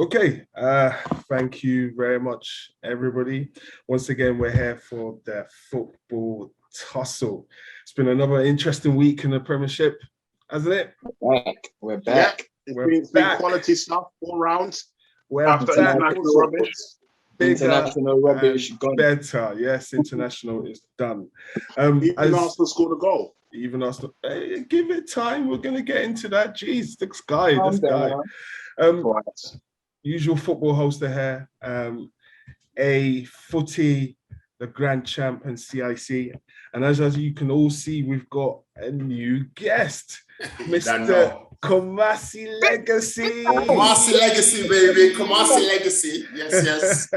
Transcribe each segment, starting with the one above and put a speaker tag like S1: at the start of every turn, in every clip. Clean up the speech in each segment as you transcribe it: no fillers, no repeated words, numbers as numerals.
S1: Okay, thank you very much, everybody. Once again, we're here for the football tussle. It's been another interesting week in the Premiership, hasn't it?
S2: We're back.
S1: We're
S3: It's been quality stuff all round.
S1: We're
S3: After
S1: back.
S3: international rubbish.
S2: International rubbish gone.
S1: Better. Yes, international is done.
S3: Even Arsenal scored a goal.
S1: Even Arsenal. Give it time. We're going to get into that. Jeez, this guy. Usual football host here. A footy, the grand champ and CIC. And as you can all see, we've got a new guest, Mr. Kumasi Legacy.
S4: Kumasi Legacy, baby. Kumasi Legacy. Yes.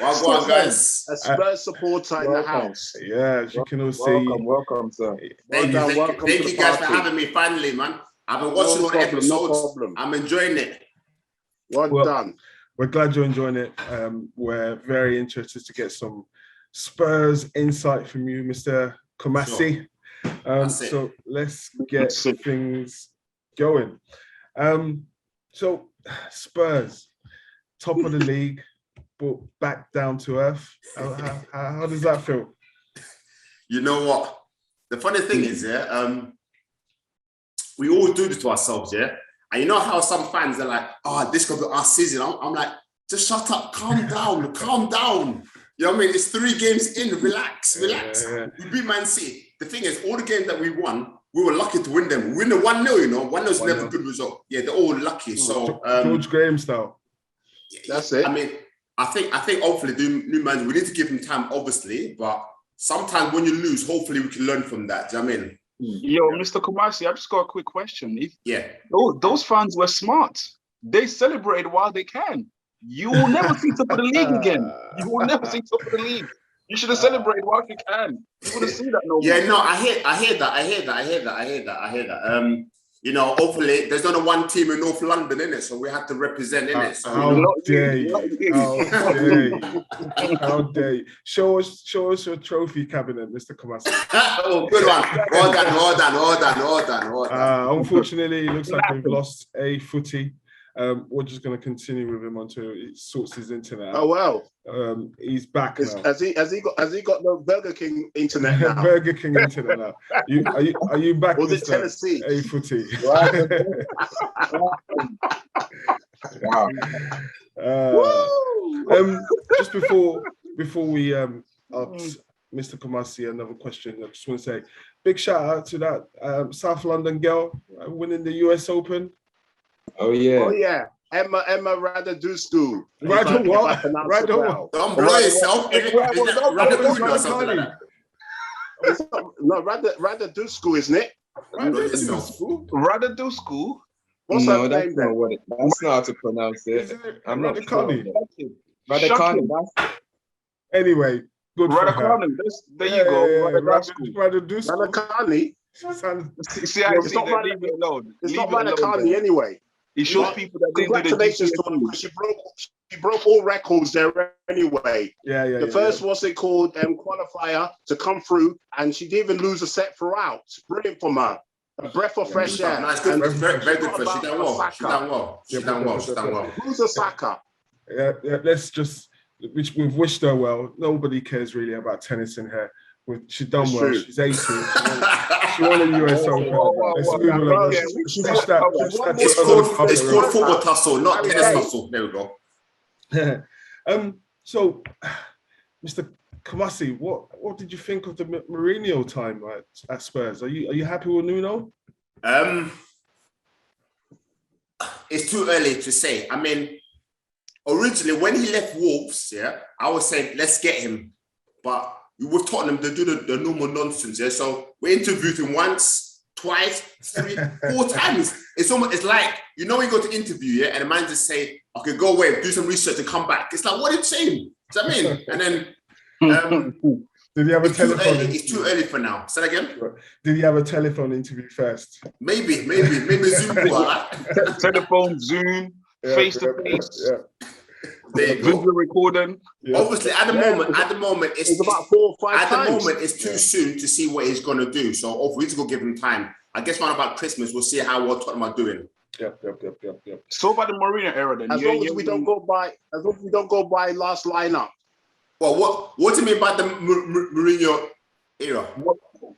S4: Well, go on, guys.
S3: A Spurs supporter in the house.
S1: Yeah, as you can all see.
S2: Welcome, sir.
S4: Thank you guys for having me finally, man. I've been watching all the episodes.
S3: No problem.
S4: I'm enjoying it.
S3: Well done.
S1: We're glad you're enjoying it. We're very interested to get some Spurs insight from you, Mr. Kumasi. So let's get things going. So Spurs, top of the league, but back down to earth. How does that feel?
S4: You know what? The funny thing is, we all do this to ourselves, yeah? And you know how some fans are like, oh, this could be our season. I'm like, just shut up, calm down, calm down. You know what I mean? It's 3 games in, relax.
S1: Yeah.
S4: We beat Man City. The thing is, all the games that we won, we were lucky to win them. We win the 1-0, you know. 1-0 is never a good result. Yeah, they're all lucky. So
S1: George Graham style.
S3: That's it.
S4: I mean, I think hopefully the new manager, we need to give him time, obviously, but sometimes when you lose, hopefully we can learn from that. Do you know what I mean?
S5: Yo, Mr. Kumasi, I've just got a quick question. Those fans were smart. They celebrated while they can. You will never see top of the league again. You will never see top of the league. You should have celebrated while you can. You wouldn't see that no more.
S4: Yeah, no, I hear that. You know, hopefully there's only one team in North London, innit? So we have to represent, innit? So
S1: how dare you? How dare you? Show us your trophy cabinet, Mr. Kumasi.
S4: Oh, good one. Well done.
S1: Unfortunately, it looks like we've lost a footy. We're just going to continue with him until he sorts his internet out.
S3: Oh well.
S1: He's back now.
S3: Has he got the Burger King internet now?
S1: Burger King internet now. Are you back?
S3: Was it Tennessee?
S1: A footy.
S3: Wow.
S1: Just before we ask Mr. Kumasi another question, I just want to say big shout out to that South London girl winning the US Open.
S2: Oh yeah.
S3: Emma Radadusku.
S1: Don't
S4: blow yourself.
S3: No, Radadusku, isn't it?
S5: Radadusku?
S3: What's her name then?
S2: That's not how to pronounce it. I'm not sure. Radakani.
S1: Anyway, good for her.
S5: There you go.
S3: Radakani.
S5: See, it's not
S3: Radakani anyway.
S5: It shows people that
S3: congratulations to her. She broke all records there anyway.
S1: Yeah.
S3: The first qualifier to come through, and she didn't even lose a set throughout. Brilliant from her. A breath of fresh air.
S4: Nice, good. Very good for her. She done well.
S3: Who's Osaka?
S1: Yeah, let's just, we've wished her well. Nobody cares really about tennis in here. She's done well. She's 18. She won the US Open. Let's move along.
S4: It's called football tussle, not tennis tussle. There we go.
S1: So, Mr. Kumasi, what did you think of the Mourinho time at Spurs? Are you happy with Nuno?
S4: It's too early to say. I mean, originally when he left Wolves, I was saying let's get him, but with Tottenham, they do the normal nonsense, So we interviewed him once, twice, 3, 4 times. It's like, you know, when you go to interview, and the man just say, okay, go away, do some research and come back. It's like, what are you saying? Do you know what I mean? And then
S1: did he have a telephone interview?
S4: It's too early for now. Say that again?
S1: Did he have a telephone interview first?
S4: Maybe Zoom.
S5: Telephone, Zoom, face to face.
S4: There you go.
S5: Video recording.
S4: Yeah. Obviously, at the moment, it's
S3: about 4 or 5
S4: at
S3: times.
S4: the moment, it's too soon to see what he's going to do. So, we need to go give him time. I guess around about Christmas, we'll see how well Tottenham are doing.
S1: Yep.
S5: So about the Mourinho era then.
S3: As long as we don't go by last lineup.
S4: Well, what do you mean by the Mourinho era?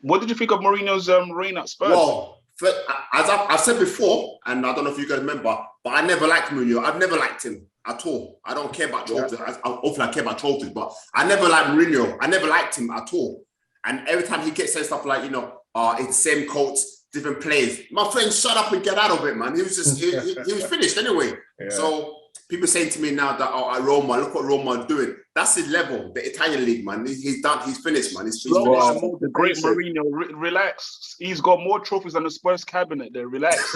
S5: What did you think of Mourinho's reign at Spurs?
S4: Well, as I've said before, and I don't know if you guys remember, but I never liked Mourinho. I've never liked him at all. I don't care about trophies. Hopefully I care about trophies, but I never liked Mourinho. I never liked him at all. And every time he gets saying stuff like, it's the same coach, different players. My friend, shut up and get out of it, man. He was just, he was finished anyway. Yeah. So people saying to me now that, at Roma, look what Roma are doing. That's his level, the Italian league, man. He's done, he's finished, man. He's finished.
S5: The great Mourinho, relax. He's got more trophies than the Spurs cabinet there. Relax.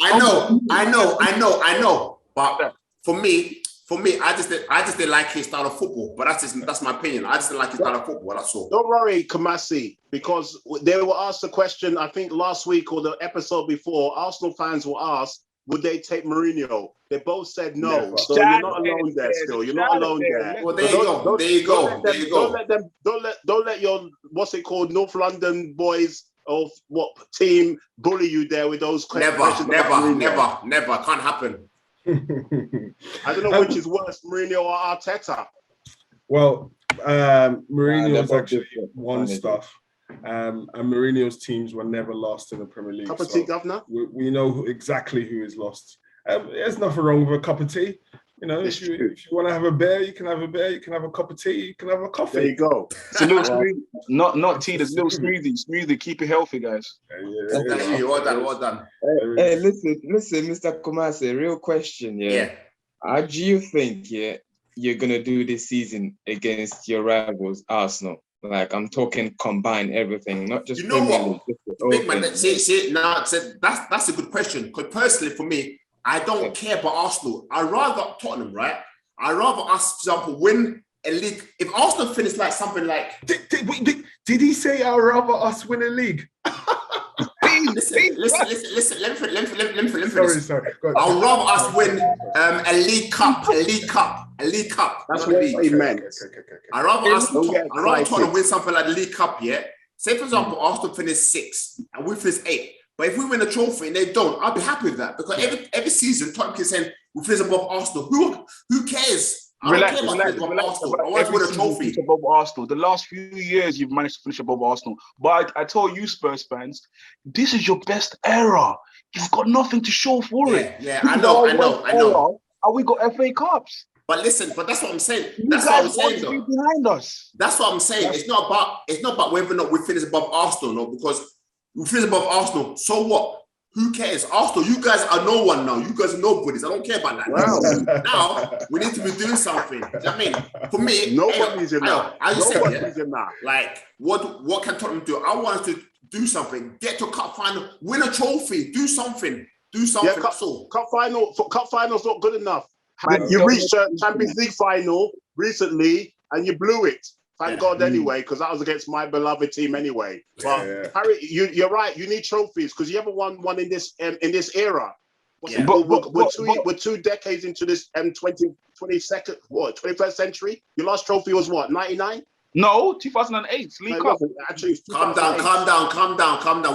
S4: I know. But for me, I just didn't like his style of football. But that's my opinion. I just didn't like his style of football. That's all.
S3: Don't worry, Kamasi, because they were asked the question, I think last week or the episode before, Arsenal fans were asked, would they take Mourinho? They both said no. Never. So you're not alone there still. You're not alone there.
S4: Well, there you go.
S3: Don't let your, what's it called, North London boys of what team bully you there with those questions.
S4: Never. Can't happen.
S3: I don't know which is worse, Mourinho or Arteta.
S1: Well, Mourinho's actually won stuff. And Mourinho's teams were never lost in the Premier League.
S3: Cup of tea, governor?
S1: We know exactly who is lost. There's nothing wrong with a cup of tea. If you want to have a beer, you can have a beer. You can have a cup of tea. You can have a coffee.
S3: There you go.
S5: It's a little smoothie. Not tea. There's a little smoothie. Keep it healthy, guys.
S4: Well done.
S2: Hey, listen, Mr. Kumase. Real question, yeah. How do you think, you're gonna do this season against your rivals, Arsenal? Like, I'm talking combine everything, not just.
S4: You know what, big man? That's a good question. Because personally, for me, I don't care about Arsenal. I rather Tottenham, right? I rather us, for example, win a league. If Arsenal finish like something like,
S1: did he say I'd rather us win a league?
S4: Listen. Let me finish.
S1: Sorry.
S4: I'd rather us win a league cup.
S3: That's what he meant.
S4: I'd rather Tottenham win something like the League Cup, yeah? Say, for example, Arsenal finish 6th and we finish 8th. But if we win a trophy and they don't, I'll be happy with that. Because every season, Tottenham can say we finish above Arsenal. Who cares? I don't care about Arsenal. I want to win a trophy.
S5: Above Arsenal. The last few years, you've managed to finish above Arsenal. But I told you, Spurs fans, this is your best era. You've got nothing to show for it.
S4: Yeah, I know.
S5: And we got FA Cups.
S4: But listen, that's what I'm saying. That's what I'm saying, though.
S5: Behind us.
S4: That's what I'm saying. It's not about whether or not we finish above Arsenal, no, because we finish above Arsenal. So what? Who cares? Arsenal, you guys are no one now. You guys are nobodies. I don't care about that. Wow. Now we need to be doing something. Do you know what I mean? For me,
S3: nobody's in now.
S4: Like, what can Tottenham do? I want us to do something. Get to a cup final, win a trophy, do something. Yeah,
S3: cup final's not good enough. You reached a Champions League final recently and you blew it. Thank God anyway, because that was against my beloved team anyway. But Harry, you're right. You need trophies because you haven't won one in this era. Yeah. We're 2 decades into this 21st century. Your last trophy was what, 99?
S5: No, 2008 League Cup.
S4: Actually, calm down.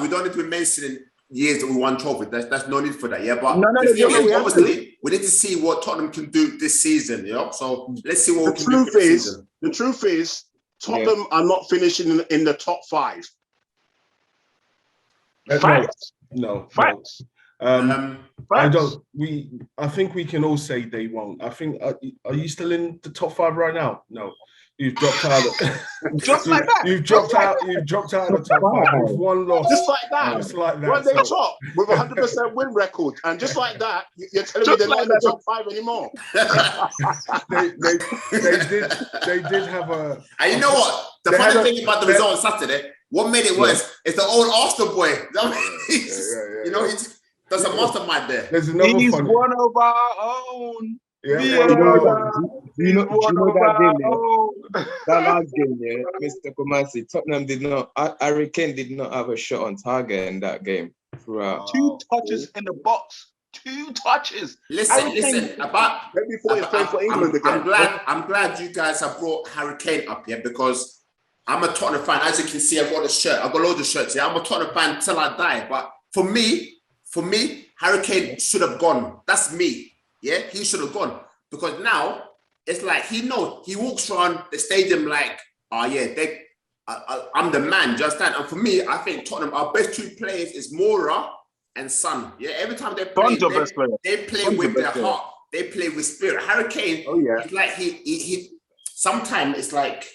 S4: We don't need to be mentioning years that we won trophy. That's no need for that. Yeah, but obviously we need to see what Tottenham can do this season. So let's see what we can do this season.
S3: The truth is, Tottenham are not finishing in the top 5.
S5: Facts.
S1: No.
S5: Facts.
S1: I think we can all say they won't. I think. Are you still in the top 5 right now? No. You've dropped out.
S5: Just like that.
S1: You've dropped out of the top 5 with 1 loss.
S3: Just like that. When they top with 100% win record, and just like that, you're telling me they're not in the top 5 anymore.
S1: They did have a.
S4: And you know what? The funny thing about the result on Saturday, what made it worse is the old Arsenal boy. He's there's a mastermind there.
S1: There's another.
S5: He's one of our own.
S2: You know that game, that last game, Mr. Kumasi, Tottenham did not, Harry Kane did not have a shot on target in that game throughout.
S5: 2 touches in the box. 2 touches.
S4: Listen. I'm glad you guys have brought Harry Kane up here because I'm a Tottenham fan. As you can see, I've got a shirt. I've got loads of shirts here. I'm a Tottenham fan till I die. But for me, for me, Harry Kane should have gone. That's me. Yeah, he should have gone. Because now, it's like he knows, he walks around the stadium like, oh yeah, I'm the man, just that. And for me, I think Tottenham, our best two players is Moura and Son. Yeah, every time they play, they play with their heart. They play with spirit. Harry Kane, it's like he sometimes it's like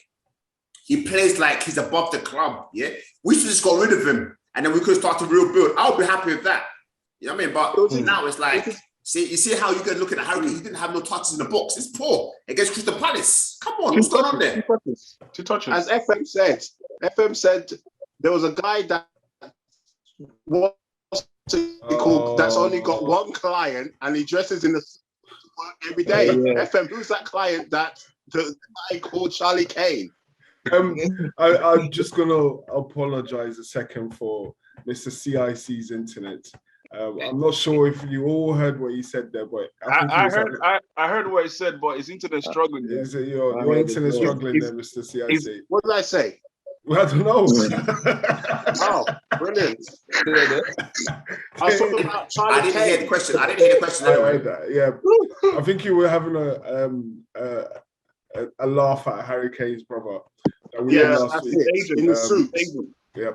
S4: he plays like he's above the club. Yeah, we should just got rid of him and then we could start to rebuild. I'll be happy with that. You know what I mean? But now it's like, you see how you can look at Harry Kane. He didn't have no touches in the box. It's poor against Crystal Palace. Come on, what's going on there?
S3: Two touches. As FM said, there was a guy that was called that's only got one client and he dresses in the every day. FM, who's that client that the guy called Charlie Kane?
S1: I'm just gonna apologize a second for Mr. CIC's internet. I'm not sure if you all heard what he said there, but
S5: I heard what he said, but his internet struggling.
S1: Your internet struggling there, Mr. CIC.
S3: What did I say?
S1: Well, I don't know.
S3: Oh, brilliant. I was talking about Charlie
S4: I didn't hear the question. Anyway.
S1: Yeah, I think you were having a laugh at Harry Kane's brother.
S3: Yeah, that's it. In the suit.
S1: Yeah.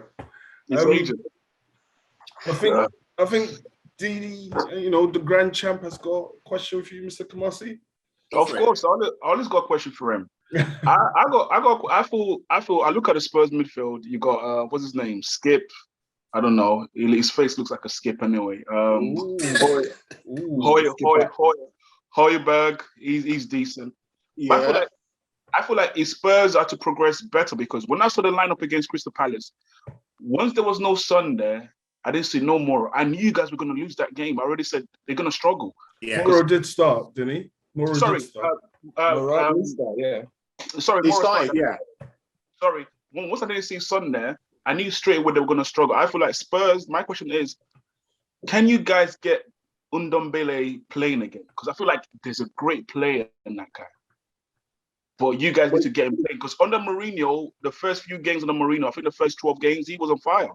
S1: I think the grand champ has got a question for you, Mr. Kamasi.
S5: Of course, I always got a question for him. I look at the Spurs midfield. You got what's his name? Skip. I don't know. His face looks like a skip anyway. Højbjerg. He's decent. Yeah. I feel like his Spurs are to progress better because when I saw the lineup against Crystal Palace, once there was no Son there, I didn't see no more. I knew you guys were going to lose that game. I already said they're going to struggle.
S1: Yeah, Moro did start, didn't he? Moro did start.
S5: Sorry,
S3: he started. Yeah.
S5: Sorry. Once I didn't see Son there, I knew straight away they were going to struggle. I feel like Spurs. My question is, can you guys get Ndombele playing again? Because I feel like there's a great player in that guy. But you guys need to get him playing because under Mourinho, the first few games under Mourinho, I think the first 12 games he was on fire.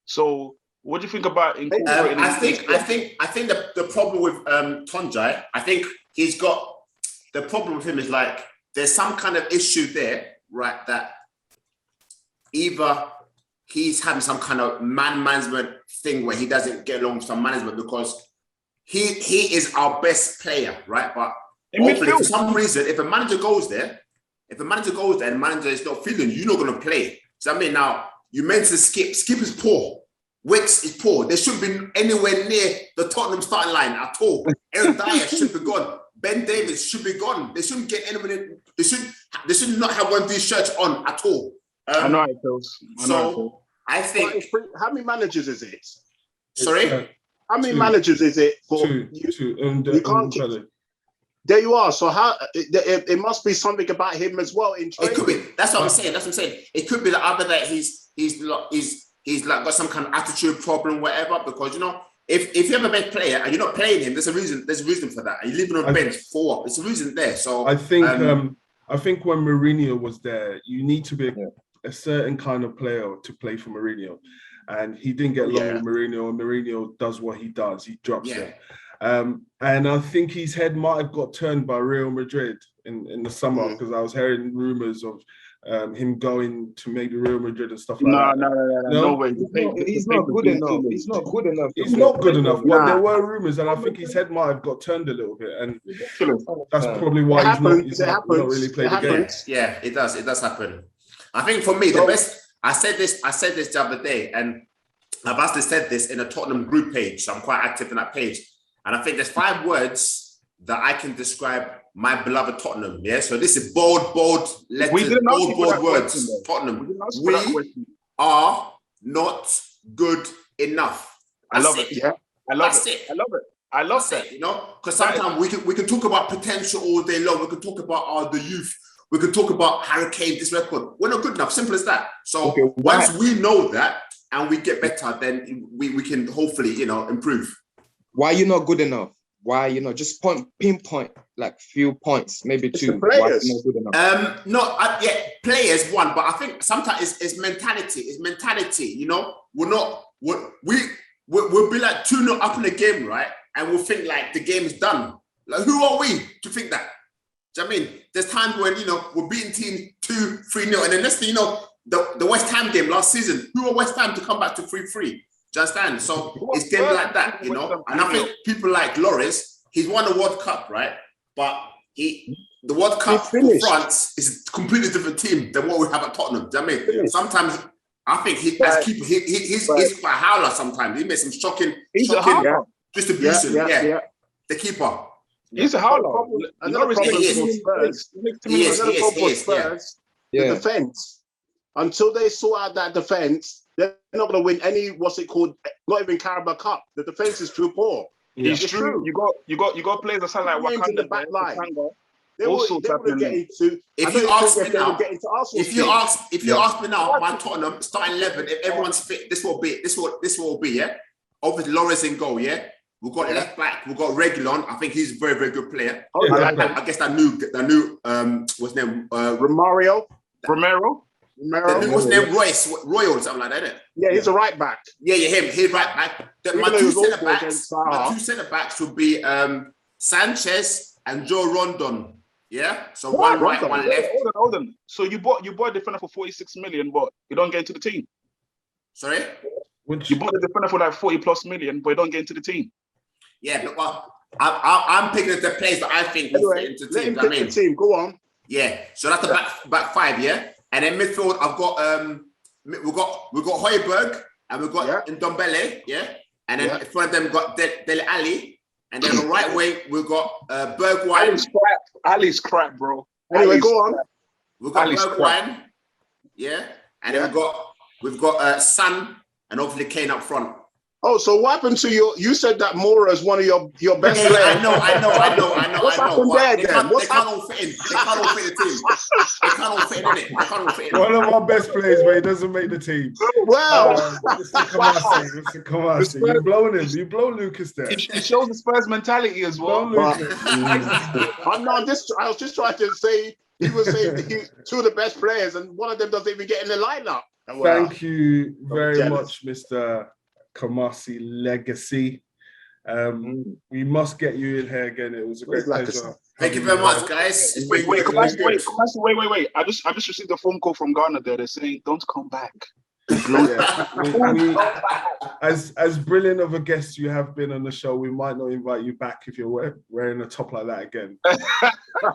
S5: So, what do you think about incorporating?
S4: I think the problem with Tonjai, I think he's got the problem with him is like there's some kind of issue there, right? That either he's having some kind of management thing where he doesn't get along with some management because he is our best player, right? But hopefully, for some reason, if a manager goes there and the manager is not feeling you're not going to play. So I mean, now you mentioned Skip. Skip is poor. Wicks is poor. They shouldn't be anywhere near the Tottenham starting line at all. Eric Dyer should be gone. Ben Davies should be gone. They shouldn't get anybody. They should not have one of these shirts on at all.
S5: I know how it feels.
S4: I think.
S3: How many managers is it?
S4: Sorry?
S3: How many managers is it for
S1: two?
S3: You can't keep, there you are. So how it must be something about him as well in training.
S4: It could be. That's what I'm saying. It could be that either that he's like got some kind of attitude problem, whatever. Because if you have a bench player and you're not playing him, there's a reason for that. And you're leaving on the bench for what? It's a reason there. So
S1: I think when Mourinho was there, you need to be a certain kind of player to play for Mourinho. And he didn't get along with Mourinho, and Mourinho does what he does. He drops it. And I think his head might have got turned by Real Madrid in the summer because I was hearing rumors of him going to maybe Real Madrid and stuff like that.
S2: No way. He's not good enough. He's not good enough.
S1: He's not good enough. But there were rumors, and I think his head might have got turned a little bit, and that's probably why he's not really played the game.
S4: Yeah, it does. It does happen. I think for me, the best. I said this the other day, and I've actually said this in a Tottenham group page. So I'm quite active in that page. And I think there's 5 words that I can describe my beloved Tottenham. Yeah. So this is bold letters, bold words. Tottenham. We are not good enough.
S5: I love it. Yeah. I love it. I love that.
S4: Because sometimes we can talk about potential all day long. We can talk about the youth. We can talk about Harry Kane, this record. We're not good enough. Simple as that. So once we know that and we get better, then we can hopefully, improve.
S2: Why are you not good enough? Why, just pinpoint like few points, maybe
S3: it's
S2: 2.
S3: Why are
S2: you not good enough?
S4: Players one, but I think sometimes it's mentality. It's mentality, we'll be like 2-0 up in the game, right? And we'll think like the game is done. Like, who are we to think that? Do you know what I mean? There's times when, we're beating teams 2-3-0, and then next thing you know, the West Ham game last season, who are West Ham to come back to 3-3? Do you understand? So it's games like that, And I think people like Lloris, he's won the World Cup, right? But the World Cup for France is a completely different team than what we have at Tottenham. Do you know what I mean? Sometimes I think he's quite a howler sometimes. He makes some shocking distribution. Yeah. The keeper.
S5: He's a howler.
S3: Another problem for Spurs, the defense. Until they sort out that defense, they're not going to win any, not even Carabao Cup. The defense is too poor.
S5: Yeah. It's true. You got players that sound like Wakanda in the back line.
S3: They would get into.
S4: If you ask me now, my Tottenham starting 11, if everyone's fit, this will be. Yeah. Obviously, Lloris in goal. Yeah. We've got left back. We've got Reguilon. I think he's a very, very good player. I guess that new what's his name?
S5: Romero.
S4: The new, what's his name? Royal or something like that, isn't it?
S3: Yeah, he's a right back.
S4: Yeah, him. He's right back. My two centre backs would be Sanchez and Joe Rondon. Yeah, so one right, one left.
S5: Hold on. So you bought a defender for 46 million, but you don't get into the team.
S4: Sorry?
S5: You bought a defender for like 40+ million, but you don't get into the team.
S4: Yeah, but I'm picking the players that I think will fit into the team.
S3: Let him pick the team. Go on.
S4: Yeah, so that's the back five. Yeah, and then midfield I've got we've got Højbjerg and we've got Ndombele. Yeah, and then in front of them we've got Dele Alli. And then the right way, we've got Bergwijn.
S5: Ali's crap, bro.
S3: Anyway, go on.
S4: We've got Bergwijn. Yeah. And then we've got Son and hopefully Kane up front.
S3: Oh, so what happened to you said that Moura is one of your best players.
S4: I know.
S3: What's happened there then?
S4: They can't all fit in. They can't all fit in the team. They can't all fit in it. They can't all fit in.
S1: One of our best players, but he doesn't make the team.
S3: Well,
S1: Mr. Kamasi. You're blowing him. You blow Lucas there.
S5: It shows the Spurs mentality as well.
S3: I was just trying to say, he was saying two of the best players, and one of them doesn't even get in the lineup.
S1: Thank you very much, Mr. Kamasi Legacy. We must get you in here again. It was a great pleasure.
S4: Thank you very much, guys.
S5: Wait. I just received a phone call from Ghana there. They're saying, don't come back.
S1: As brilliant of a guest you have been on the show, we might not invite you back if you're wearing a top like that again.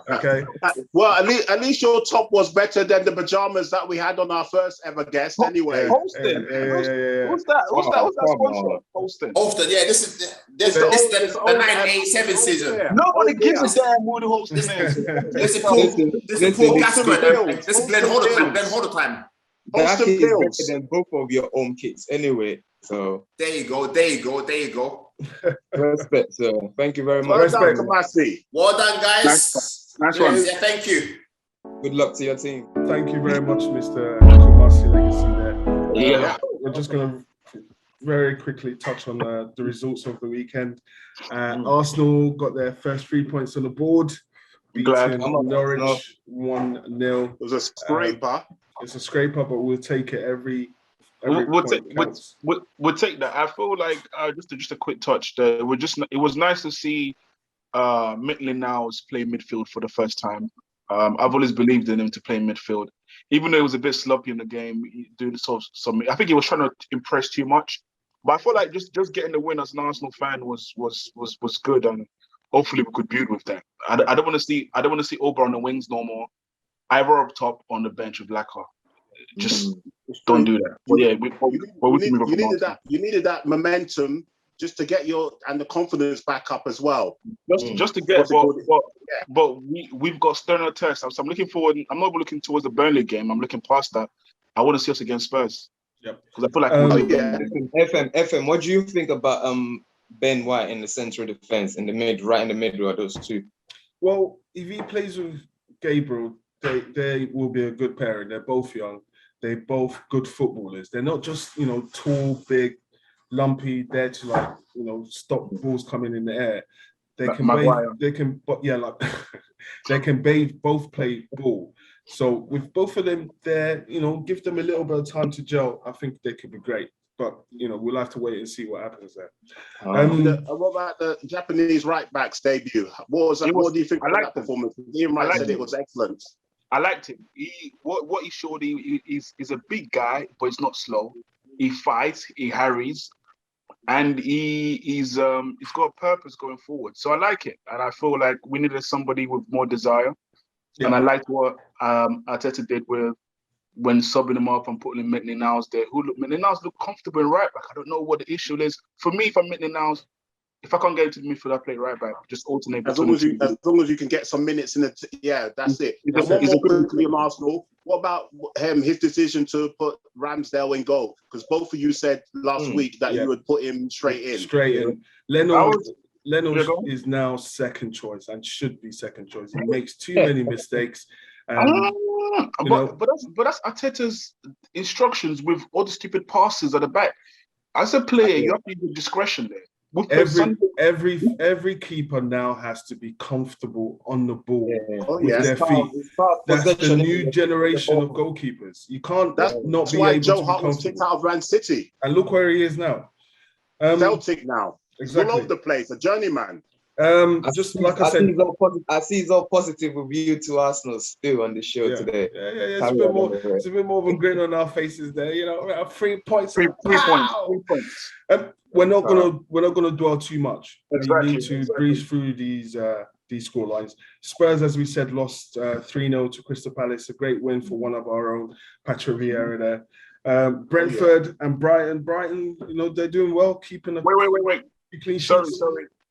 S1: Okay.
S3: Well, at least your top was better than the pajamas that we had on our first ever guest. Anyway,
S5: Holston. What's that sponsor?
S4: Holston. Yeah, this is the 1987 season.
S5: Nobody gives a damn who the Holston is.
S4: This is Paul Gascoigne. This is Glenn Holder time.
S2: That is better than both of your own kids anyway. So
S4: there you go.
S2: Respect, sir. Thank you very much.
S3: Respect, Kamasi.
S4: Well done, guys.
S5: Nice one.
S4: Yeah, thank you.
S2: Good luck to your team.
S1: Thank you very much, Mr. Kamasi Legacy there.
S5: Yeah.
S1: We're just going to very quickly touch on the results of the weekend. Arsenal got their first 3 points on the board. Beating Norwich 1-0.
S3: It was a scraper.
S1: It's a scraper, but we'll take it every
S5: we'll take that. I feel like just a quick touch. It was nice to see Maitland-Niles play midfield for the first time. I've always believed in him to play midfield, even though it was a bit sloppy in the game. Doing some, I think he was trying to impress too much. But I feel like just getting the win as an Arsenal fan was good, and hopefully we could build with that. I don't want to see Oba on the wings no more. Either up top on the bench with Lacquer. Just don't do that.
S3: You needed that momentum just to get the confidence back up as well.
S5: Just to get, but we've got sterner tests. So I'm looking forward. I'm not looking towards the Burnley game. I'm looking past that. I want to see us against Spurs.
S1: Yep.
S5: Because I feel like
S2: FM. What do you think about Ben White in the central defense in the middle of those two?
S1: Well, if he plays with Gabriel, they will be a good pairing. They're both young. They're both good footballers. They're not just, tall, big, lumpy, there to stop balls coming in the air. They can both play ball. So with both of them there, give them a little bit of time to gel. I think they could be great. but we'll have to wait and see what happens there.
S3: What about the Japanese right back's debut? What do you think of that performance? Ian Wright said it was excellent.
S5: I liked him. What he showed, he's a big guy, but he's not slow. He fights, he harries, and he's got a purpose going forward. So I like it, and I feel like we needed somebody with more desire. Yeah. And I liked what Arteta did when subbing him up and putting in Maitland-Niles there. Maitland-Niles look comfortable in right back. I don't know what the issue is. For me, if I'm Maitland-Niles, if I can't get into the midfield, I play right back. Just alternate.
S3: As long as you can get some minutes in that's it. One more quickly on Arsenal. What about his decision to put Ramsdale in goal? Because both of you said last week that you would put him straight in.
S1: Leno is now second choice and should be second choice. He makes too many mistakes.
S5: But that's Arteta's instructions with all the stupid passes at the back. As a player, you have to use discretion there.
S1: Every keeper now has to be comfortable on the ball with their feet. That's the new generation of goalkeepers. You can't not be able
S3: Joe
S1: to
S3: Hart
S1: be
S3: was kicked out of Man City.
S1: And look where he is now.
S3: Celtic now.
S1: Exactly.
S3: All over the place, a journeyman.
S1: I see
S2: he's all positive with you to Arsenal still on the show today.
S1: Yeah. It's a bit more of a grin on our faces there. 3 points. Three points. We're not gonna dwell too much.
S5: Exactly.
S1: We need to breeze through these score lines. Spurs, as we said, lost 3-0 to Crystal Palace. A great win for one of our own, Patrick Vieira there. Brentford and Brighton. Brighton, they're doing well, keeping a
S5: wait.
S1: Clean sheets.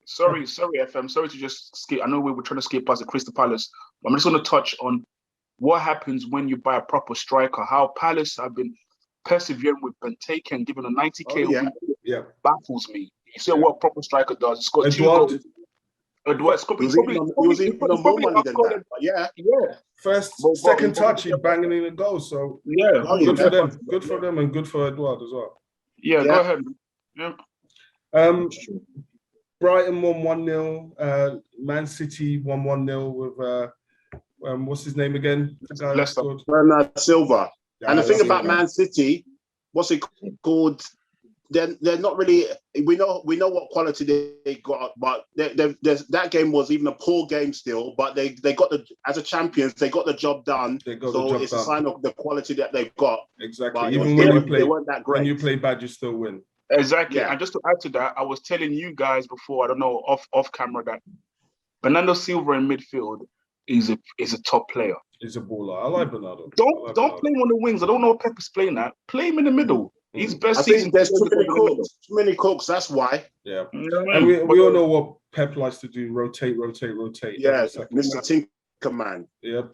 S5: Sorry, FM. Sorry to just skip. I know we were trying to skip past the Crystal Palace. I'm just going to touch on what happens when you buy a proper striker. How Palace have been persevering with Benteke and giving a 90k baffles me. You see what a proper striker does. It's got 2 goals. Eduard,
S3: he was even on more money than that.
S1: Yeah. Second touch, he's banging in a goal. So good for them. Good for them and good for Eduard as well.
S5: Yeah, go ahead. Yeah.
S1: Brighton won 1-0. Man City won 1-0 with what's his name again?
S3: Bernard Silva. And the thing about Man City, what's it called? They're not really. We know what quality they got, but that game was even a poor game still. But they got as a champions, they got the job done. It's a sign of the quality that they've got.
S1: Exactly.
S3: But
S1: even
S3: they weren't that great.
S1: When you play bad, you still win.
S5: Exactly. And just to add to that, I was telling you guys before, I don't know, off camera, that Bernardo Silva in midfield is a top player.
S1: He's a baller. I like Bernardo.
S5: Don't play him on the wings. I don't know what Pep is playing that. Play him in the middle. He's best.
S3: I think there's too many cooks. That's why.
S1: Yeah. And we all know what Pep likes to do: rotate.
S3: Yeah, Mr. Tinkerman.
S1: Yep.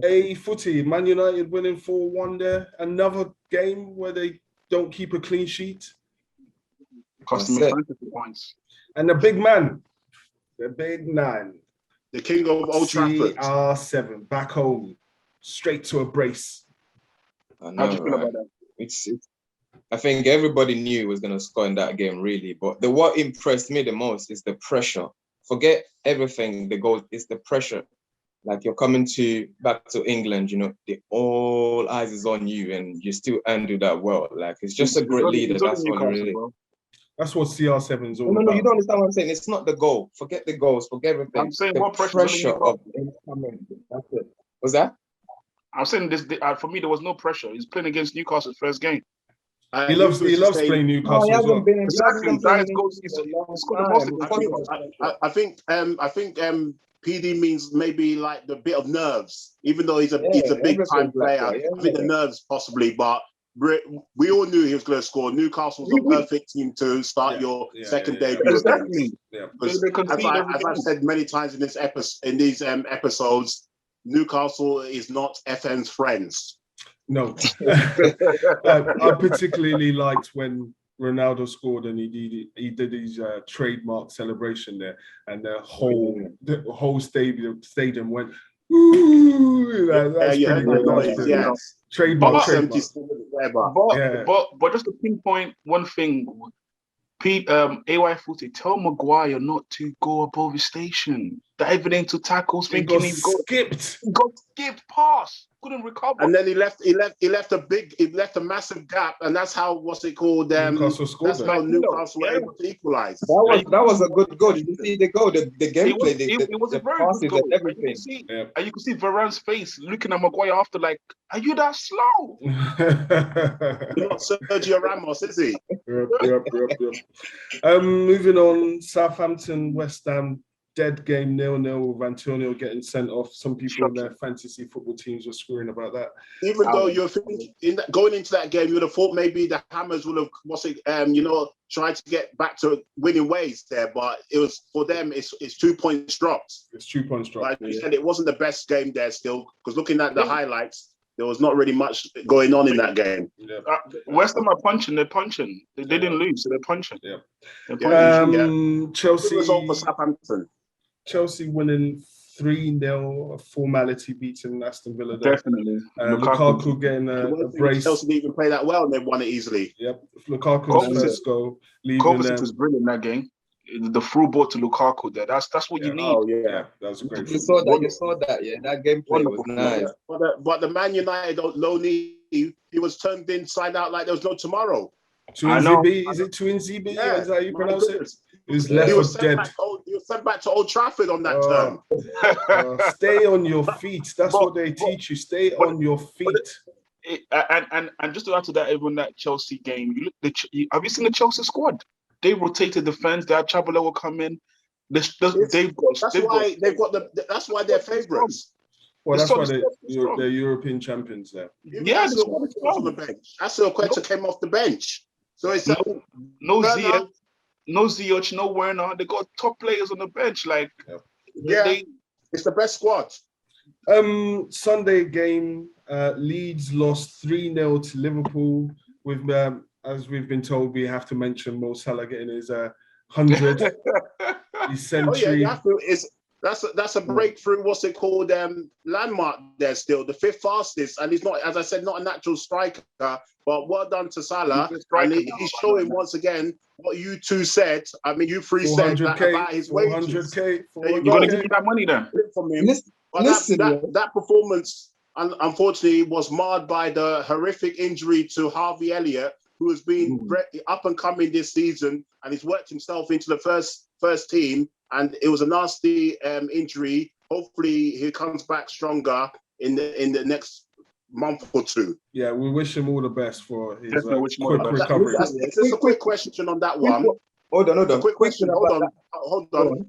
S1: A footy, Man United winning 4-1 there. Another game where they don't keep a clean sheet.
S5: Costing me 20 points.
S1: And the big man,
S3: the king of Old Trafford.
S1: CR7, back home, straight to a brace.
S2: I know, about that? I think everybody knew he was going to score in that game, really. But what impressed me the most is the pressure. Forget everything, the goal, it's the pressure. Like you're coming back to England, all eyes is on you, and you still handle that well. Like it's just a great leader. That's what really.
S1: That's what CR7 is all
S2: about.
S1: No,
S2: you don't understand what I'm saying. It's not the goal. Forget the goals. Forget everything.
S5: I'm saying
S2: what pressure of
S5: coming.
S2: That's it. What's that?
S5: I'm saying this. For me, there was no pressure. He's playing against Newcastle's first game.
S1: He loves playing Newcastle. I
S3: think PD means maybe like the bit of nerves, even though he's a big time player. I think the nerves possibly, but we all knew he was going to score. Newcastle's a perfect team to start your second debut.
S5: Exactly.
S3: As I've said many times in these episodes, Newcastle is not FM's friends.
S1: No. I particularly liked when Ronaldo scored and he did his trademark celebration there, and the whole stadium went woo. That's pretty good.
S3: Yes.
S1: Trademark.
S5: But just to pinpoint one thing, AY Footy, tell Maguire not to go above his station. Diving into tackles, thinking he got skipped past. couldn't recover.
S3: And then he left a massive gap, and that's how
S1: Newcastle scored.
S3: That's how Newcastle were able to equalize.
S2: That was a good goal. You see the goal, the gameplay,
S5: it was a very good goal. Everything. And you can see Varane's face looking at Maguire after, like, are you that slow?
S3: You're not Sergio Ramos, is he?
S1: Yep. Moving on, Southampton, West Ham. Dead game 0-0 with Antonio getting sent off. Some people in their fantasy football teams were screwing about that.
S3: Even though you're thinking going into that game, you would have thought maybe the Hammers would have, tried to get back to winning ways there. But it was for them. It's 2 points dropped.
S1: It's 2 points dropped.
S3: Like you said, it wasn't the best game there still, because looking at the highlights, there was not really much going on in that game.
S1: Yeah.
S5: West Ham are punching. They're punching. They didn't lose, so they're punching.
S1: Yeah.
S3: Chelsea. Result for Southampton.
S1: Chelsea winning 3-0, a formality beating Aston Villa.
S5: Definitely.
S1: Lukaku getting a brace.
S3: Chelsea didn't even play that well, and they won it easily.
S1: Yep. Lukaku's first goal.
S5: Kovacic was brilliant in that game. The through ball to Lukaku there. That's what you need.
S3: Oh yeah,
S1: that was great.
S2: You saw that. Yeah, that gameplay was nice.
S3: But the Man United Loney, he was turned inside out like there was no tomorrow.
S1: Twinzibi, is it Twinzibi?
S3: Yeah,
S1: is that how you pronounce it? He was
S3: dead. He was sent back to Old Trafford on that term.
S1: Stay on your feet. That's what they teach you. Stay on your feet.
S5: And just to add to that, everyone, that Chelsea game, have you seen the Chelsea squad? They rotated the fans. They had Chabala will come in. That's why
S3: they're favourites.
S1: Well, that's why they're European champions there.
S3: Yeah, on the bench. Aspilicueta came off the bench. So it's
S5: no Ziyech, no Werner. They got top players on the bench. Like,
S3: it's the best squad.
S1: Sunday game, Leeds lost 3-0 to Liverpool. With as we've been told, we have to mention Mo Salah getting his 100th century.
S3: That's a breakthrough. What's it called? Landmark there still, the 5th fastest, and he's not, as I said, not a natural striker. But well done to Salah, and he's showing once again what you two said. I mean, you three said about his wages.
S1: 400K.
S5: You're gonna give me that money then.
S3: From him. That performance, unfortunately, was marred by the horrific injury to Harvey Elliott, who has been up and coming this season, and he's worked himself into the first team. And it was a nasty injury. Hopefully, he comes back stronger in the next month or two.
S1: Yeah, we wish him all the best for his quick recovery.
S3: Just a quick question on that one.
S2: Hold on.
S3: Quick question. Hold on.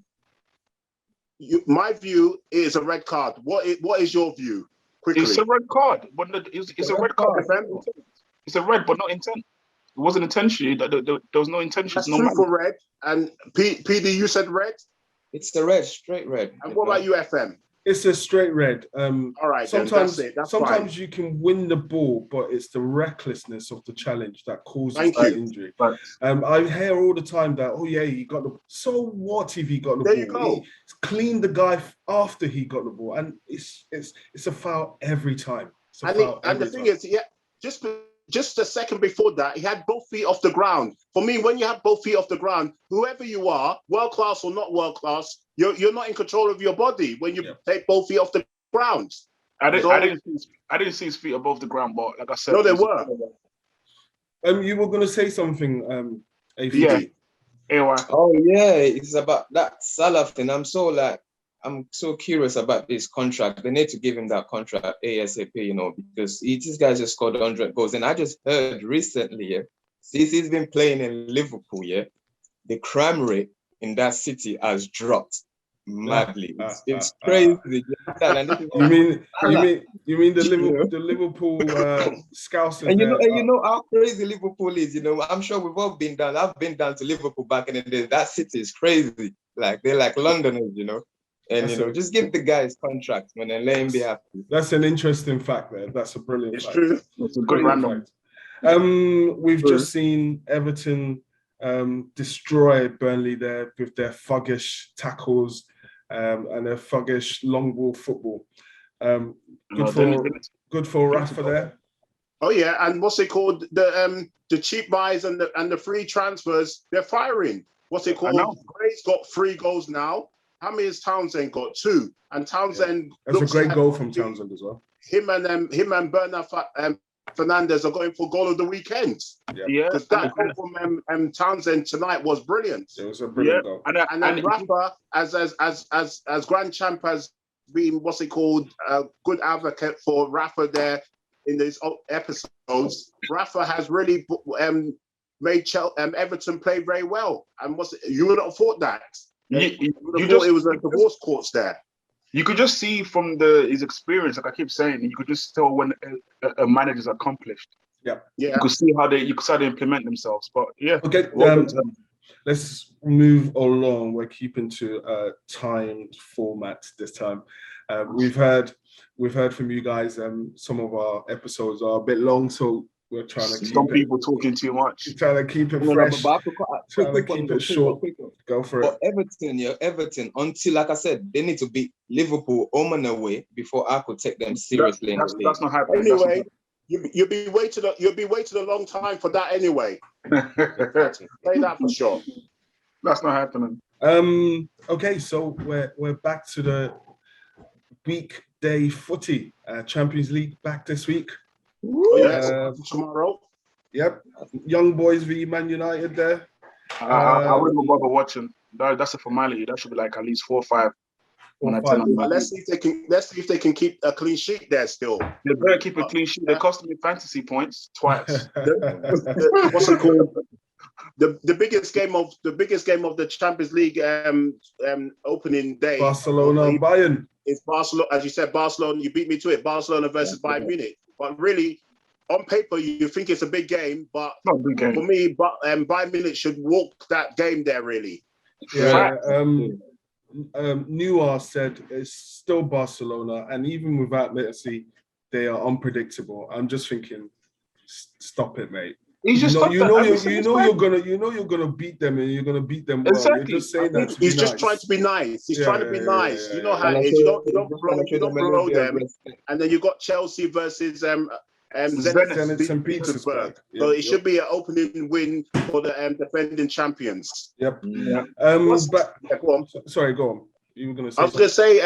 S3: My view is a red card. What is your view? Quickly.
S5: It's a red card. But it's a red card. It's a red, but not intent. It wasn't intentionally. There was no intention.
S3: That's true for red. And PD, you said red?
S2: It's the red, straight red.
S3: And what about you, FM?
S1: It's a straight red.
S3: All right,
S1: sometimes
S3: that's
S1: sometimes
S3: fine.
S1: you can win the ball, but it's the recklessness of the challenge that causes that injury.
S3: But,
S1: I hear all the time that, he got the. So what if he got the ball?
S3: There you go.
S1: He cleaned the guy after he got the ball, and it's a foul every time.
S3: And the thing is, just a second before that, he had both feet off the ground. For me, when you have both feet off the ground, whoever you are, world class or not world class, you're not in control of your body when you take both feet off the ground.
S5: I didn't see his feet above the ground, but like I said,
S3: no, they were.
S1: You were going to say something,
S5: AVD.
S2: Yeah. Oh yeah, it's about that Salah thing. I'm so curious about this contract. They need to give him that contract ASAP, because this guy just scored 100 goals. And I just heard recently, since he's been playing in Liverpool, the crime rate in that city has dropped madly. It's crazy.
S1: You mean the Liverpool scouts?
S2: And you know how crazy Liverpool is. I'm sure we've all been down. I've been down to Liverpool back in the day. That city is crazy. Like they're like Londoners, And just give the guys contracts, man, and let him be happy.
S1: That's an interesting fact there. That's a brilliant fact.
S3: True.
S5: It's a good random.
S1: We've just seen Everton destroy Burnley there with their thuggish tackles and their thuggish long ball football. Good for Rafa there.
S3: Oh yeah, and what's it called? The cheap buys and the free transfers, they're firing. What's it called? Gray's got 3 goals now. How many has Townsend got? 2. And Townsend
S1: That's a great goal from Townsend as well.
S3: him and Bernard Fernandez are going for goal of the weekend.
S5: Yeah,
S3: because that goal from Townsend tonight was brilliant.
S1: It was a brilliant goal.
S3: And then Rafa, as Grand Champ, has been what's it called, a good advocate for Rafa there in these episodes. Rafa has really made Everton play very well. And you would have thought that. You would have thought it was a divorce courts there.
S5: You could just see from his experience, like I keep saying, you could just tell when a manager's accomplished.
S1: Yeah.
S5: You could see how they implement themselves. But yeah.
S1: Okay. Let's move along. We're keeping to a timed format this time. We've heard from you guys. Some of our episodes are a bit long, so we're trying to keep
S5: some people talking too much.
S1: Trying to keep it fresh. Trying to keep it short. Go for it.
S2: Everton, until, like I said, they need to beat Liverpool home and away before I could take them seriously.
S5: That's not happening.
S3: Anyway, you'll be waiting a long time for that anyway. Say that for sure.
S5: That's not happening.
S1: Okay, so we're back to the weekday footy. Champions League back this week.
S3: Tomorrow.
S1: Yep. Young Boys v Man United there.
S5: I wouldn't bother watching. That's a formality. That should be like at least 4 or 5.
S3: Let's see if they can keep a clean sheet there still.
S5: They better keep a clean sheet. They cost me fantasy points twice.
S3: What's it called? The biggest game of the Champions League opening day.
S1: Barcelona and Bayern.
S3: It's Barcelona, as you said, Barcelona. You beat me to it. Barcelona versus Bayern Munich. But really, on paper, you think it's a big game. But
S5: not a big game.
S3: For me, Bayern Munich should walk that game there. Really.
S1: Yeah. Neuer said it's still Barcelona, and even without Messi, they are unpredictable. I'm just thinking, stop it, mate. You're gonna beat them, and you're gonna beat them well.
S5: Exactly.
S1: You're just saying that.
S3: He's just trying to be nice. He's trying to be nice. You know how it is. You don't blow them, and then you got Chelsea versus Zenit St. Petersburg. So it should be an opening win for the defending champions.
S1: Yep.
S3: Yeah.
S1: Go on. Sorry, go on. You were going to say.
S3: I was going to say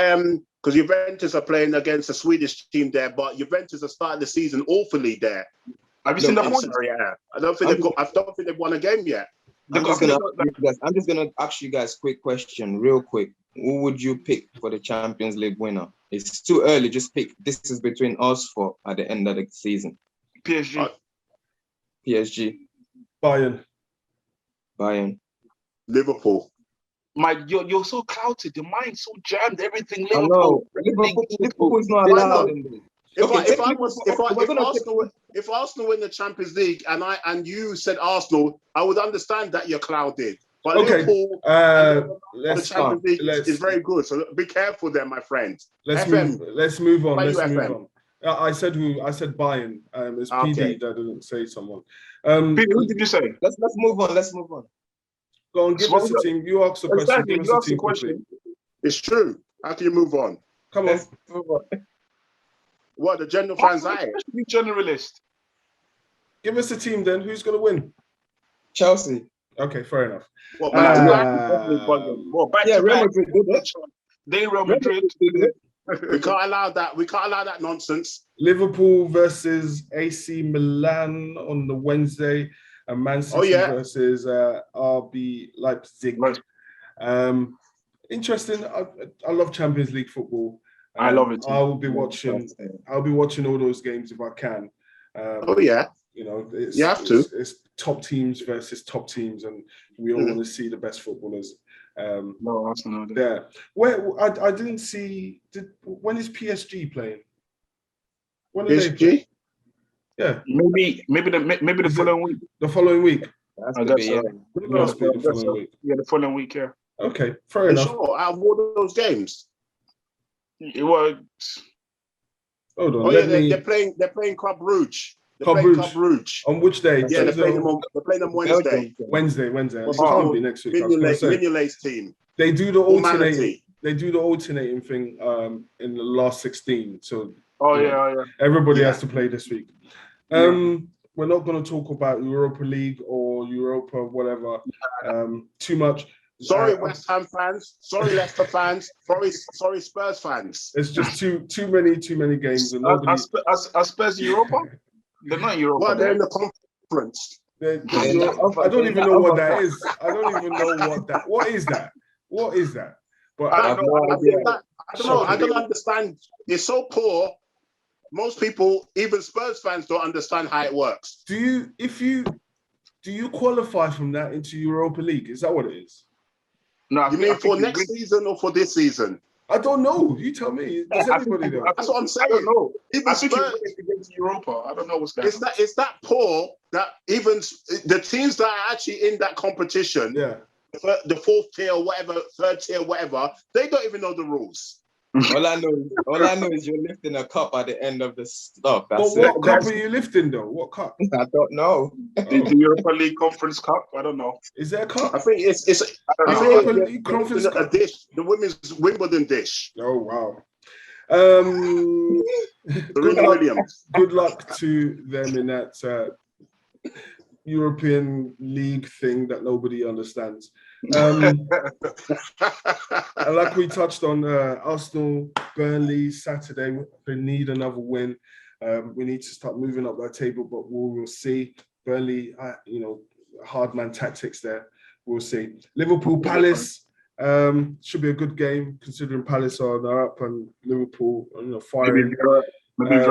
S3: because Juventus are playing against a Swedish team there, but Juventus are starting the season awfully there.
S5: Have you seen the one?
S3: Yeah. I don't think they've won a game yet.
S2: I'm just gonna ask you guys a quick question, real quick. Who would you pick for the Champions League winner? It's too early. Just pick. This is between us four at the end of the season.
S5: PSG.
S2: PSG.
S1: Bayern.
S3: Liverpool.
S5: You're so clouted. Your mind's so jammed. Everything
S2: Liverpool. Liverpool is not allowed in this.
S3: If Arsenal win the Champions League and you said Arsenal, I would understand that you're clouded. But Liverpool, the Champions League is very good. So be careful there, my friend.
S1: Let's move on. I said Bayern. It's PD that didn't say someone.
S5: PD, who did you say?
S2: Let's move on.
S1: Go on, give us a team. You ask the question. Give us a team question.
S3: It's true. How can you move on?
S1: Come on.
S2: Move on.
S3: What, the general fans are?
S5: Be generalist.
S1: Give us a team then. Who's going to win?
S2: Chelsea.
S1: Okay, fair enough.
S5: Real Madrid. Real Madrid.
S3: We can't allow that. We can't allow that nonsense.
S1: Liverpool versus AC Milan on the Wednesday, and Man City versus RB Leipzig. Interesting. I love Champions League football.
S5: I love it too.
S1: I'll be watching all those games if I can. You know,
S3: you have to.
S1: It's top teams versus top teams, and we all want to see the best footballers.
S5: No, Arsenal.
S1: Yeah. I didn't see. When is PSG playing? When are they playing? Yeah.
S5: Maybe the following week.
S1: The following week.
S5: The following week. Yeah.
S1: Okay, fair enough.
S3: Sure, out of all those games.
S5: It was.
S1: Hold on.
S3: They're playing Club Rouge. Club Rouge.
S1: On which day?
S3: Yeah, they're playing them Wednesday.
S1: Wednesday. It can't be next week.
S3: Mignolet's team.
S1: They do the alternating. They do the alternating thing in the last 16. So. Everybody has to play this week. We're not going to talk about Europa League or Europa whatever too much.
S3: Sorry, West Ham fans. Sorry, Leicester fans. Sorry, Spurs fans.
S1: It's just too many games. And nobody...
S5: Are Spurs in Europa? They're not in Europa.
S3: Well, they're in the conference.
S1: I don't even know what that is. I don't even know what that. What is that? What is that? But
S3: I don't understand. It's so poor. Most people, even Spurs fans, don't understand how it works.
S1: Do you qualify from that into Europa League? Is that what it is?
S3: No, you mean for next season or for this season?
S1: I don't know. You tell me. Does everybody know?
S3: That's what I'm saying.
S5: I don't know.
S3: Even Spurs
S5: to get to Europa. I don't know what's going on.
S3: It's that poor that even the teams that are actually in that competition, the fourth tier, whatever, third tier, whatever, they don't even know the rules.
S2: All I know is you're lifting a cup at the end of the stuff.
S1: What cup are you lifting though? What cup?
S2: I don't know.
S5: The Europa League Conference Cup. I don't know.
S1: Is there a cup?
S3: I think it's
S1: Europa League Conference
S3: a dish, the women's Wimbledon dish.
S1: Oh wow. Good luck to them in that European League thing that nobody understands. And like we touched on, Arsenal, Burnley, Saturday, they need another win. We need to start moving up that table, but we'll see. Burnley, hard man tactics there. We'll see. Liverpool, Palace, should be a good game considering Palace are up and Liverpool, firing.
S5: Maybe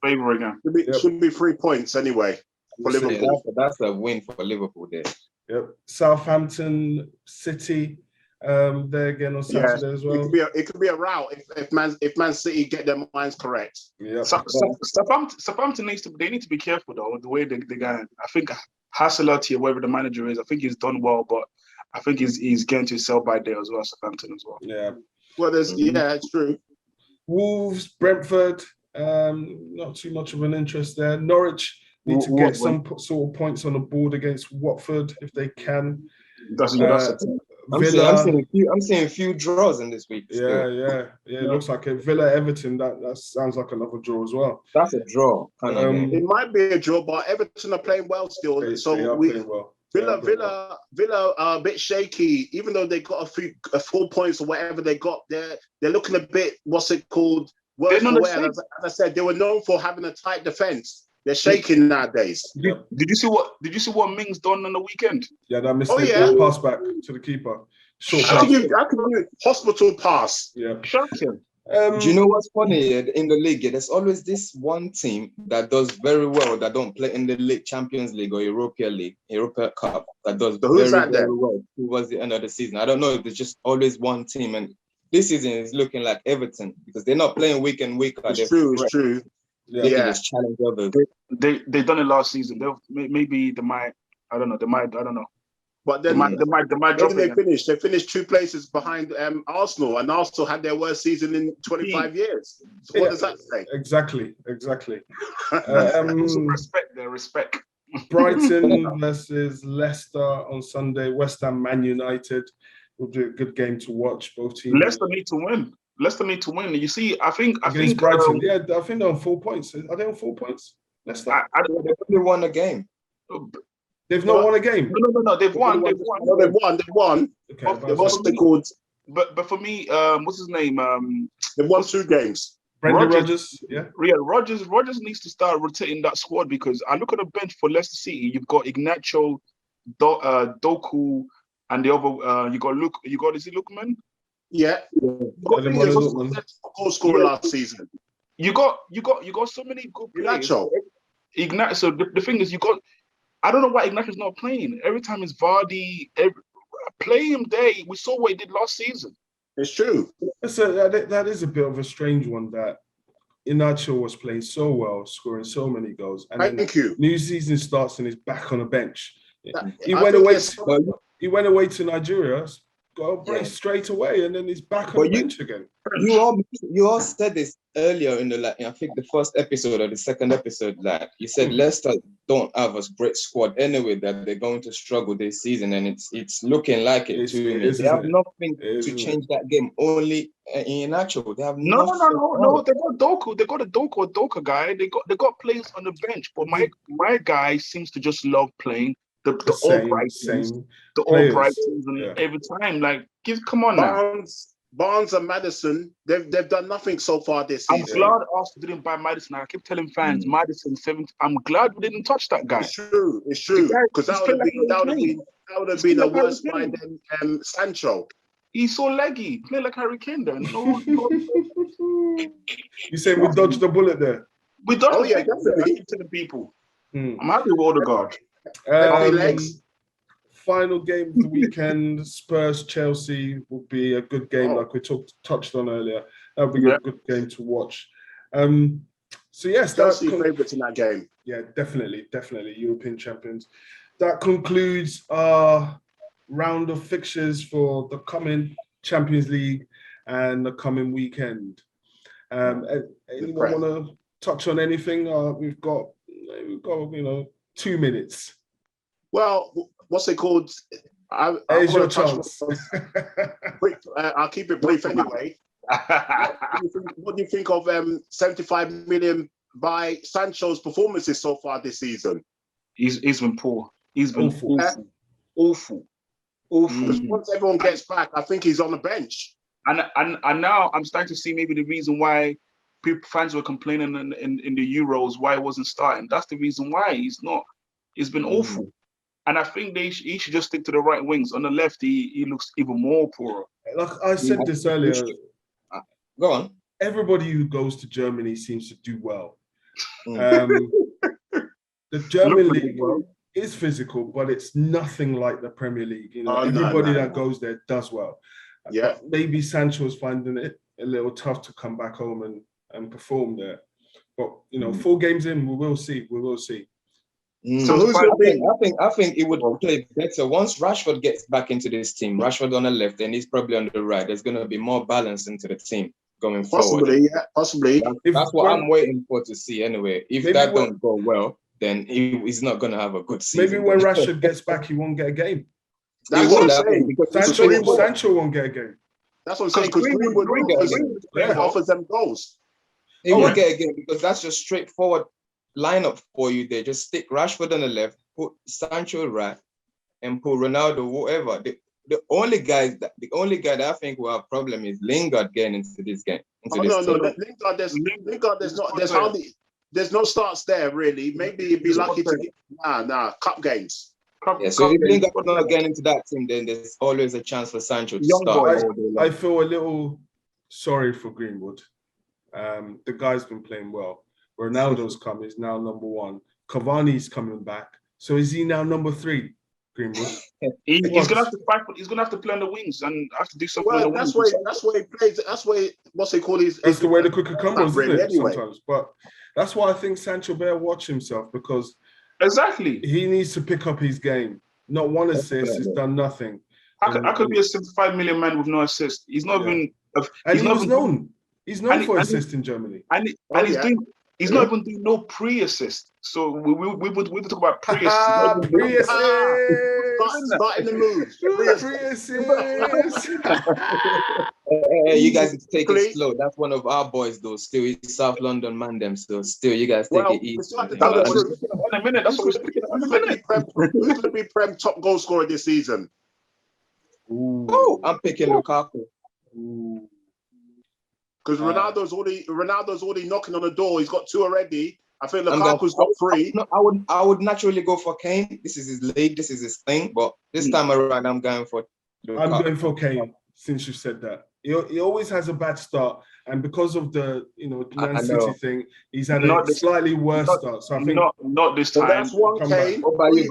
S5: favor again.
S3: Should be 3 points anyway for Liverpool.
S2: That's a win for Liverpool there.
S1: Yep. Southampton, City, there again on Saturday as well.
S3: It could be a rout if Man City get their minds correct.
S1: Yeah.
S5: Southampton need to be careful though the way they're going. I think Hasselhoff, whoever the manager is, I think he's done well, but I think he's getting to sell by there as well. Southampton as well.
S1: Yeah.
S3: Well, it's true.
S1: Wolves, Brentford, not too much of an interest there. Norwich need to get some sort of points on the board against Watford if they can.
S2: I'm seeing a few draws in this week.
S1: Yeah. It looks like a Villa Everton. That sounds like another draw as well.
S2: That's a draw.
S3: It might be a draw, but Everton are playing well still. Villa are a bit shaky, even though they got 4 points or whatever they got. They're looking a bit, what's it called? As I said, they were known for having a tight defense. They're shaking nowadays.
S5: Did you see what Mings done on the weekend?
S1: Yeah, that mistake. That pass back to the keeper. Short pass.
S3: I can do hospital pass.
S1: Yeah.
S5: Shocking.
S2: Do you know what's funny in the league? There's always this one team that does very well that don't play in the league, Champions League or Europa Cup that does very well towards the end of the season. I don't know if there's just always one team, and this season is looking like Everton because they're not playing week in week out.
S3: It's true.
S2: Yeah. Just challenge others.
S5: They done it last season. They might. I don't know.
S3: But then
S5: they might drop
S3: they finished. They finished 2 places behind Arsenal, and Arsenal had their worst season in 25 years. So what does that say?
S1: Exactly.
S5: Respect.
S1: Brighton versus Leicester on Sunday. West Ham, Man United will be a good game to watch. Both teams.
S5: Leicester need to win. You see, I think
S1: Brighton. I think they're on 4 points. Are they on 4 points? Leicester.
S2: They've only won a game.
S1: They've not won a game.
S5: No. They've won.
S3: They've won.
S1: Okay,
S3: what's it called?
S5: But for me, what's his name?
S3: They've won 2 games.
S1: Brendan Rodgers. Yeah.
S5: Rodgers needs to start rotating that squad because I look at the bench for Leicester City. You've got Ignacio, Doku, and the other. You got is it Lookman?
S3: Yeah. Goal scorer last season.
S5: You got so many good players. Ignacio. So the thing is, you got. I don't know why Ignacio's not playing. Every time it's Vardy. Play him there. We saw what he did last season.
S3: It's true.
S1: That is a bit of a strange one that Ignacio was playing so well, scoring so many goals. And
S3: Thank you.
S1: New season starts and he's back on the bench. He went away to Nigeria, got a brace straight away, and then he's back on the bench again.
S2: You all said this earlier in I think the first episode or the second episode, you said Leicester don't have a great squad anyway, that they're going to struggle this season, and it's looking like it to me. They have nothing to change that game. Only in actual, they have
S5: no. They got Doku. They got a Doku guy. They got players on the bench, but my guy seems to just love playing the Albrights, and every time. Like, come on now.
S3: Barnes and Maddison, they've done nothing so far this season.
S5: I'm glad Arsenal didn't buy Maddison. I keep telling fans, Maddison 70. I'm glad we didn't touch that guy.
S3: It's true. Because that would have been a worse buy than Sancho.
S5: He's so leggy. Play like Harry Kane then. No.
S1: You saying we dodged the bullet there?
S5: We dodged the bullet. Definitely. To the people. I'm happy with Odegaard.
S1: Final game of the weekend, Spurs-Chelsea will be a good game, like we touched on earlier. That'll be a good game to watch. So yes,
S3: Chelsea favourites in that game.
S1: Yeah, definitely European champions. That concludes our round of fixtures for the coming Champions League and the coming weekend. Anyone want to touch on anything? We've got 2 minutes.
S3: Well, what's it called?
S1: Here's your chance.
S3: I'll keep it brief anyway. What do you think of 75 million by Sancho's performances so far this season?
S5: He's been poor. He's been awful.
S3: Once everyone gets back, I think he's on the bench.
S5: And now I'm starting to see maybe the reason why fans were complaining in the Euros why he wasn't starting. That's the reason why he's not. He's been awful. And I think he should just stick to the right wings. On the left, he looks even more poorer.
S1: Like I said this earlier.
S2: Go on.
S1: Everybody who goes to Germany seems to do well. The German league is physical, but it's nothing like the Premier League. Everybody that goes there does well.
S3: Yeah.
S1: Maybe Sancho's finding it a little tough to come back home and perform there. But 4 games in, we will see.
S2: So I think it would play better once Rashford gets back into this team. Rashford on the left and he's probably on the right. There's going to be more balance into the team going forward.
S3: Possibly.
S2: That's what I'm waiting for to see anyway. If that don't go well, then he's not going to have a good season.
S1: Maybe when Rashford gets back, he won't get a game.
S3: That's what I'm saying.
S1: Sancho won't get a game.
S3: That's what I'm saying. Because Greenwood offers them goals.
S2: He will get a game because that's just straightforward lineup for you there. Just stick Rashford on the left, put Sancho right, and put Ronaldo, whatever. The only guy that I think will have a problem is Lingard getting into this game.
S3: Lingard, there's no starts there really. Maybe he'd be lucky to get cup games.
S2: So if Lingard's not getting into that team, then there's always a chance for Sancho to start.
S1: I feel a little sorry for Greenwood. The guy's been playing well. Ronaldo's come, he's now number 1. Cavani's coming back. So is he now number 3, Greenwood?
S5: He's gonna have to fight. He's gonna have to play on the wings and have to do something.
S3: Well, that's where he plays. That's where what's it called?
S1: That's the way the cookie crumbles, isn't it? Anyway. Sometimes, but that's why I think Sancho better watch himself because he needs to pick up his game. Not 1 assist, he's done nothing.
S5: I could be a 75 million man with no assist. He's not even.
S1: He's known for assist in Germany,
S5: He's not even doing no pre-assist. So we would talk about pre-assist.
S1: Pre-assist.
S3: Starting the move.
S1: Pre-assist.
S2: You guys take it slow. That's one of our boys, though. Still, he's South London man, them. So still, you guys take it easy.
S5: In a minute. That's what we're
S3: Who's going to be Prem top goal scorer this season?
S2: I'm picking Lukaku.
S3: Because Ronaldo's already knocking on the door. He's got 2 already. I think Lukaku's got 3.
S2: I would naturally go for Kane. This is his league. This is his thing. But this time around, I'm going for Lukaku.
S1: I'm going for Kane. Since you said that, he always has a bad start, and because of the Man City thing, he's had a slightly worse start. So I think
S5: not this time.
S3: That's 1 Kane.
S2: What about you,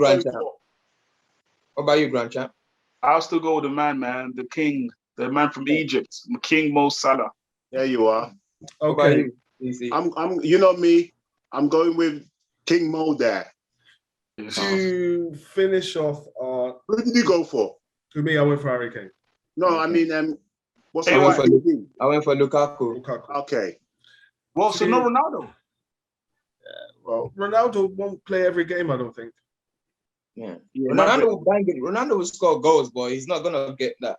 S2: Grand Champ?
S5: I'll still go with the man, the king, the man from Egypt, King Mo Salah.
S3: There you are.
S1: Okay.
S3: I'm you know me. I'm going with King Mo there.
S1: To finish off,
S3: who did you go for?
S1: To me, I went for Harry Kane.
S3: No, I mean, I
S2: went for Lukaku.
S3: Okay.
S5: Well, so no Ronaldo.
S1: Well, Ronaldo won't play every game, I don't think.
S2: Yeah. Ronaldo will score goals, but he's not gonna get that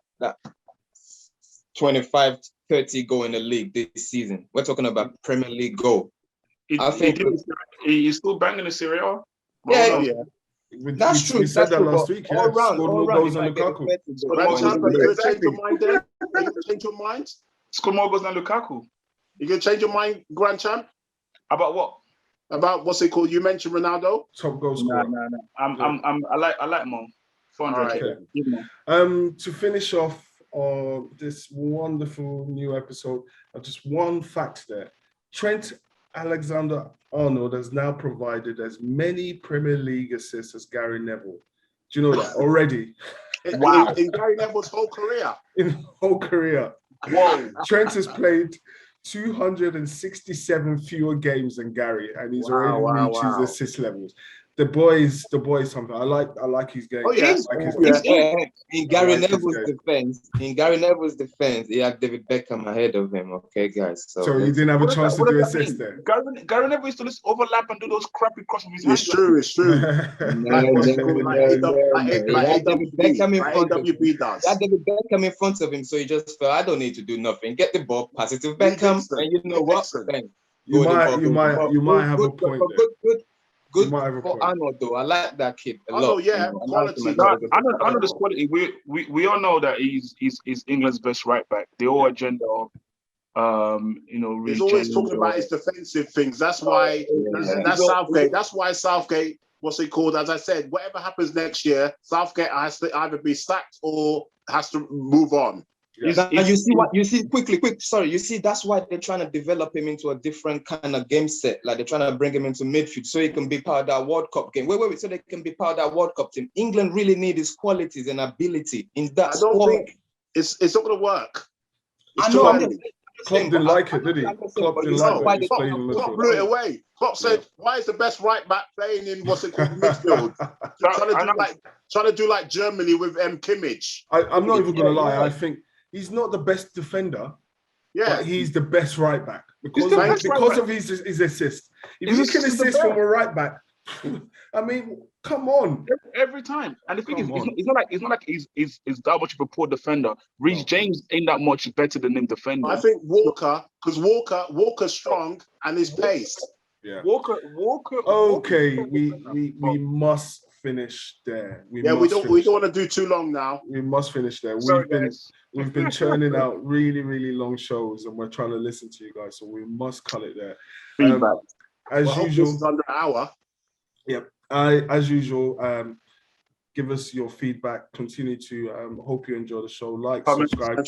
S2: 25, 30 goal in the league this season. We're talking about Premier League goal.
S5: I think he's still banging the Serie A.
S2: Yeah. That's true.
S1: We said that last week.
S2: All round,
S1: scored more goals than Lukaku.
S3: Grand Champ, are you going to change your mind then? Are you going to change your mind?
S5: Scored more goals than Lukaku.
S3: You going to change your mind, Grand Champ?
S5: About what?
S3: About what's it called? You mentioned Ronaldo.
S1: Top goal scorer.
S5: No. I like Mo. 400.
S1: Okay. To finish off this wonderful new episode, just one fact there. Trent Alexander-Arnold has now provided as many Premier League assists as Gary Neville. Do you know that already?
S3: Wow. In Gary Neville's whole career.
S1: In whole career. Whoa. Trent has played 267 fewer games than Gary, and he's already reached his assist levels. The boy's something. I like his game.
S2: Oh yeah, in Gary Neville's defense, he had David Beckham ahead of him. Okay, guys.
S1: So you didn't have a chance to do assist there.
S5: Gary Neville used to just overlap and do those crappy crosses.
S3: It's true. It's true.
S2: David Beckham in front of him, so he just felt, I don't need to do nothing. Get the ball, pass it to Beckham, and you know what?
S1: You might have a point there.
S2: Good for Arnold though. I like that kid a lot.
S3: Oh yeah, quality.
S5: Arnold's quality. We all know that he's England's best right back. The whole agenda of
S3: he's always talking about his defensive things. That's why that's Southgate. That's why Southgate, what's it called? As I said, whatever happens next year, Southgate has to either be sacked or has to move on.
S2: And you see, that's why they're trying to develop him into a different kind of game set. Like they're trying to bring him into midfield so he can be part of that World Cup game. Wait, so they can be part of that World Cup team. England really need his qualities and ability in that.
S3: I don't think it's not going to work.
S1: Klopp didn't like it, did he? Klopp didn't like it.
S3: Klopp blew it away. Klopp said, "Why is the best right back playing in what's it called midfield? trying to do like Germany with Kimmich."
S1: I'm not even going to lie. I think he's not the best defender. Yeah, but he's the best right back because of his assist. If you can assist from a right back, I mean, come on,
S5: every time. And the thing is, it's not like he's that much of a poor defender. Reece James ain't that much better than him defending.
S3: I think Walker, because Walker's strong and his pace.
S1: Yeah.
S5: Walker.
S1: Okay, we must finish there.
S3: We don't want to do too long now.
S1: We must finish there. We've been churning out really, really long shows, and we're trying to listen to you guys, so we must cut it there. As usual,
S3: this is under an hour.
S1: Yep. As usual, give us your feedback. Continue to hope you enjoy the show. Like,
S3: subscribe.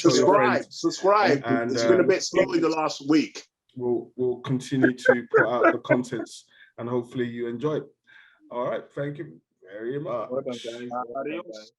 S3: And it's been a bit slow in the last week.
S1: We'll continue to put out the contents, and hopefully you enjoy it. All right. Thank you very much.
S5: Well done, guys. Adios.